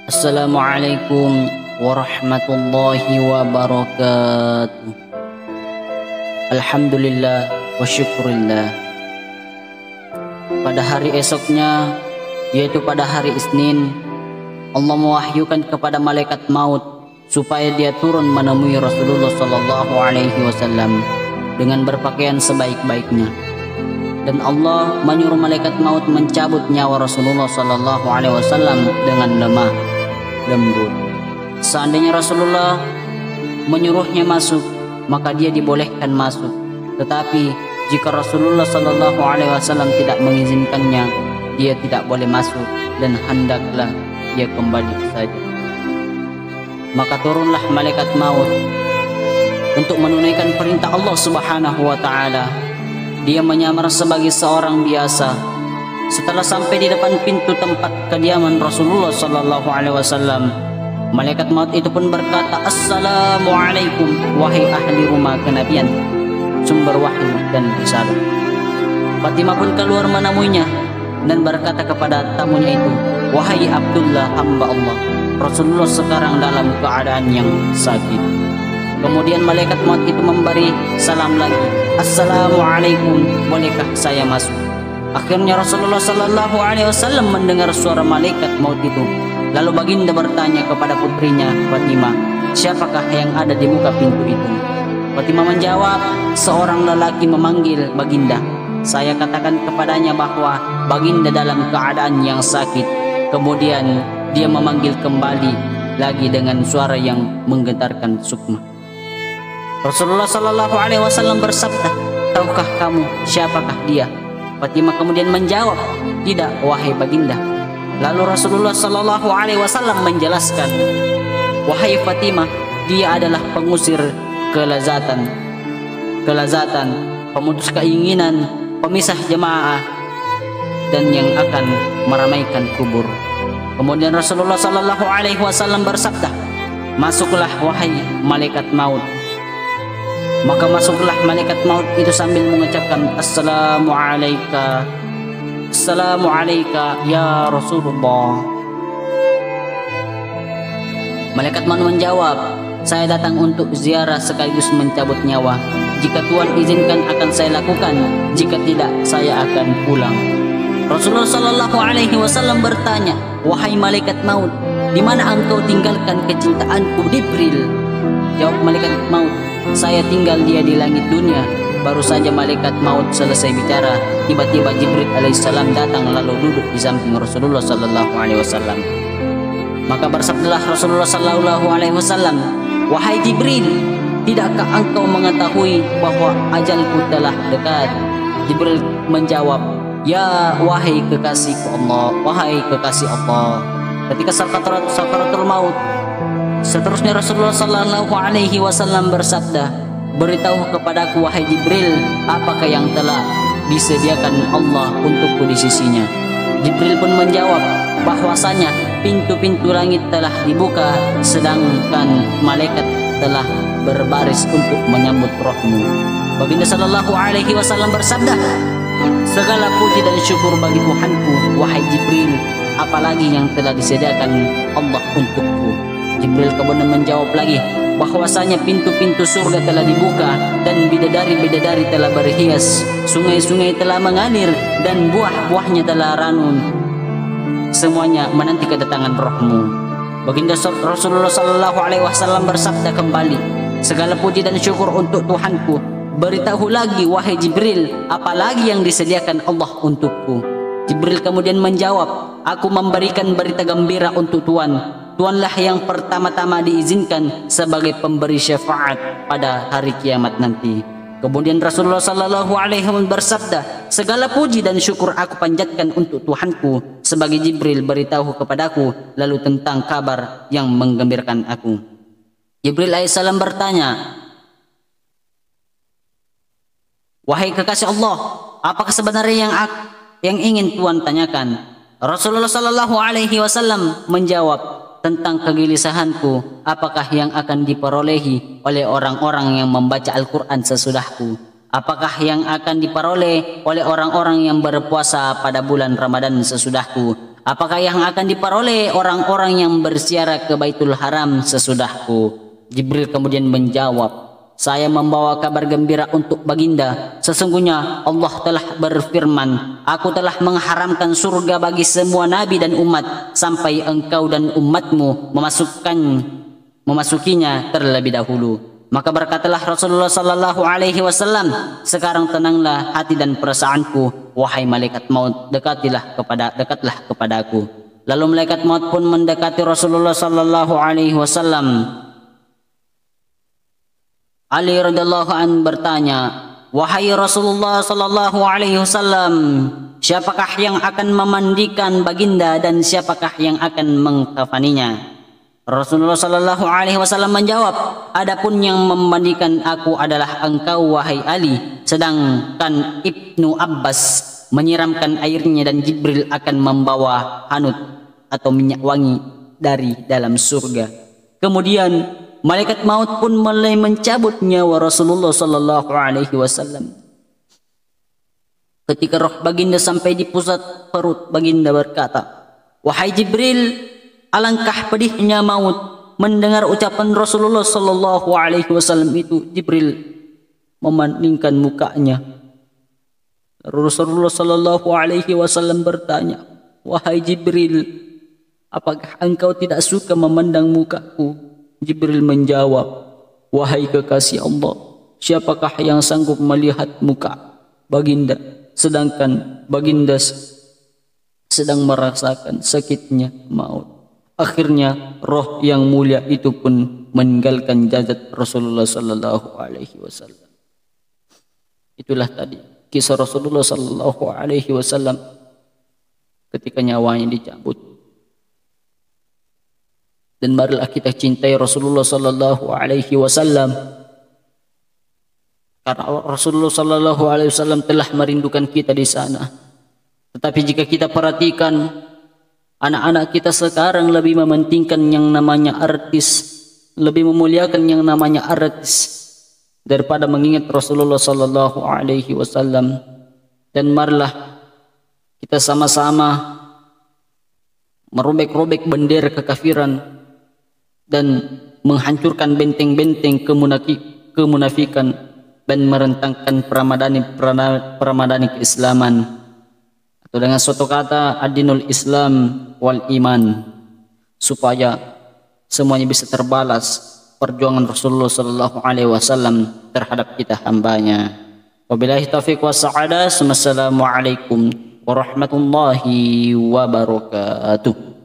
Assalamualaikum warahmatullahi wabarakatuh. Alhamdulillah wa syukurillah. Pada hari esoknya, yaitu pada hari Isnin, Allah mewahyukan kepada malaikat maut supaya dia turun menemui Rasulullah sallallahu alaihi wasallam dengan berpakaian sebaik-baiknya. Dan Allah menyuruh malaikat maut mencabut nyawa Rasulullah sallallahu alaihi wasallam dengan lemah lembut. Seandainya Rasulullah menyuruhnya masuk, maka dia dibolehkan masuk. Tetapi jika Rasulullah sallallahu alaihi wasallam tidak mengizinkannya, dia tidak boleh masuk dan hendaklah dia kembali saja. Maka turunlah malaikat maut untuk menunaikan perintah Allah Subhanahu wa taala. Dia menyamar sebagai seorang biasa. Setelah sampai di depan pintu tempat kediaman Rasulullah sallallahu alaihi wasallam, malaikat maut itu pun berkata, "Assalamualaikum wahai ahli rumah kenabian, sumber wahyu dan risalah." Fatimah pun keluar menemuinya dan berkata kepada tamunya itu, "Wahai Abdullah, hamba Allah, Rasulullah sekarang dalam keadaan yang sakit." Kemudian malaikat maut itu memberi salam lagi, "Assalamualaikum, bolehkah saya masuk?" Akhirnya Rasulullah sallallahu alaihi wasallam mendengar suara malaikat maut itu. Lalu baginda bertanya kepada putrinya Fatimah, "Siapakah yang ada di muka pintu itu?" Fatimah menjawab, "Seorang lelaki memanggil baginda. Saya katakan kepadanya bahwa baginda dalam keadaan yang sakit." Kemudian dia memanggil kembali lagi dengan suara yang menggetarkan sukma. Rasulullah sallallahu alaihi wasallam bersabda, "Tahukah kamu siapakah dia?" Fatimah kemudian menjawab, "Tidak, wahai baginda." Lalu Rasulullah sallallahu alaihi wasallam menjelaskan, "Wahai Fatimah, dia adalah pengusir kelezatan, pemutus keinginan, pemisah jemaah, dan yang akan meramaikan kubur." Kemudian Rasulullah sallallahu alaihi wasallam bersabda, "Masuklah wahai malaikat maut." Maka masuklah malaikat maut itu sambil mengucapkan, "Assalamu alayka ya Rasulullah." Malaikat maut menjawab, "Saya datang untuk ziarah sekaligus mencabut nyawa. Jika Tuhan izinkan akan saya lakukan, jika tidak saya akan pulang." Rasulullah sallallahu alaihi wasallam bertanya, "Wahai malaikat maut, di mana engkau tinggalkan kecintaanku Jibril?" Jawab malaikat maut, "Saya tinggal dia di langit dunia." Baru saja malaikat maut selesai bicara, tiba-tiba Jibril alaihissalam datang lalu duduk di samping Rasulullah sallallahu alaihi wasallam. Maka bersabdalah Rasulullah sallallahu alaihi wasallam, "Wahai Jibril, tidakkah engkau mengetahui bahwa ajalku telah dekat?" Jibril menjawab, "Ya wahai kekasihku Allah, wahai kekasih Allah." Ketika sakaratul maut, seterusnya Rasulullah sallallahu alaihi wasallam bersabda, "Beritahu kepadaku wahai Jibril, apakah yang telah disediakan Allah untukku di sisinya?" Jibril pun menjawab bahwasanya pintu-pintu langit telah dibuka, sedangkan malaikat telah berbaris untuk menyambut rohmu. Baginda sallallahu alaihi wasallam bersabda, "Segala puji dan syukur bagi Tuhanku, wahai Jibril, apalagi yang telah disediakan Allah untukku." Jibril kemudian menjawab lagi bahwasanya pintu-pintu surga telah dibuka dan bidadari-bidadari telah berhias, sungai-sungai telah mengalir dan buah-buahnya telah ranum. Semuanya menanti kedatangan rohmu. Baginda Rasulullah sallallahu alaihi wasallam bersabda kembali, "Segala puji dan syukur untuk Tuhanku. Beritahu lagi wahai Jibril, apalagi yang disediakan Allah untukku." Jibril kemudian menjawab, "Aku memberikan berita gembira untuk Tuhan. Tuhanlah yang pertama-tama diizinkan sebagai pemberi syafaat pada hari kiamat nanti." Kemudian Rasulullah sallallahu alaihi wasallam bersabda, "Segala puji dan syukur aku panjatkan untuk Tuhanku sebagai Jibril beritahu kepadaku lalu tentang kabar yang menggembirakan aku." Jibril alaihissalam bertanya, "Wahai kekasih Allah, apakah sebenarnya yang ingin Tuhan tanyakan?" Rasulullah sallallahu alaihi wasallam menjawab, "Tentang kegelisahanku, apakah yang akan diperolehi oleh orang-orang yang membaca Al-Quran sesudahku? Apakah yang akan diperoleh oleh orang-orang yang berpuasa pada bulan Ramadan sesudahku? Apakah yang akan diperoleh orang-orang yang berziarah ke Baitul Haram sesudahku? Jibril kemudian menjawab, saya membawa kabar gembira untuk baginda. Sesungguhnya Allah telah berfirman, aku telah mengharamkan surga bagi semua nabi dan umat sampai engkau dan umatmu memasukinya terlebih dahulu. Maka berkatalah Rasulullah sallallahu alaihi wasallam, sekarang tenanglah hati dan perasaanku, wahai malaikat maut, dekatlah kepadaku. Lalu malaikat maut pun mendekati Rasulullah sallallahu alaihi wasallam. Ali radhiyallahu an bertanya, wahai Rasulullah sallallahu alaihi wasallam, siapakah yang akan memandikan baginda dan siapakah yang akan mengkafaninya? Rasulullah sallallahu alaihi wasallam menjawab, adapun yang memandikan aku adalah engkau wahai Ali, sedangkan Ibnu Abbas menyiramkan airnya dan Jibril akan membawa hanut atau minyak wangi dari dalam surga. Kemudian malaikat maut pun mulai mencabut nyawa Rasulullah sallallahu alaihi wasallam. Ketika roh baginda sampai di pusat perut, baginda berkata, wahai Jibril, alangkah pedihnya maut. Mendengar ucapan Rasulullah sallallahu alaihi wasallam itu, Jibril memalingkan mukanya. Rasulullah sallallahu alaihi wasallam bertanya, wahai Jibril, apakah engkau tidak suka memandang mukaku? Jibril menjawab, wahai kekasih Allah, siapakah yang sanggup melihat muka baginda sedangkan baginda sedang merasakan sakitnya maut? Akhirnya roh yang mulia itu pun meninggalkan jasad Rasulullah sallallahu alaihi wasallam. Itulah tadi kisah Rasulullah sallallahu alaihi wasallam ketika nyawanya dicabut. Dan marilah kita cintai Rasulullah sallallahu alaihi wasallam, karena Rasulullah sallallahu alaihi wasallam telah merindukan kita di sana. Tetapi jika kita perhatikan, anak-anak kita sekarang lebih mementingkan yang namanya artis, lebih memuliakan yang namanya artis daripada mengingat Rasulullah sallallahu alaihi wasallam. Dan marilah kita sama-sama merobek-robek bendera kekafiran dan menghancurkan benteng-benteng kemunafikan dan merentangkan pramadani keislaman, atau dengan suatu kata ad-dinul Islam wal iman, supaya semuanya bisa terbalas perjuangan Rasulullah sallallahu alaihi wasallam terhadap kita hambanya. Wabillahi taufiq wassadah. Wassalamualaikum warahmatullahi wabarakatuh.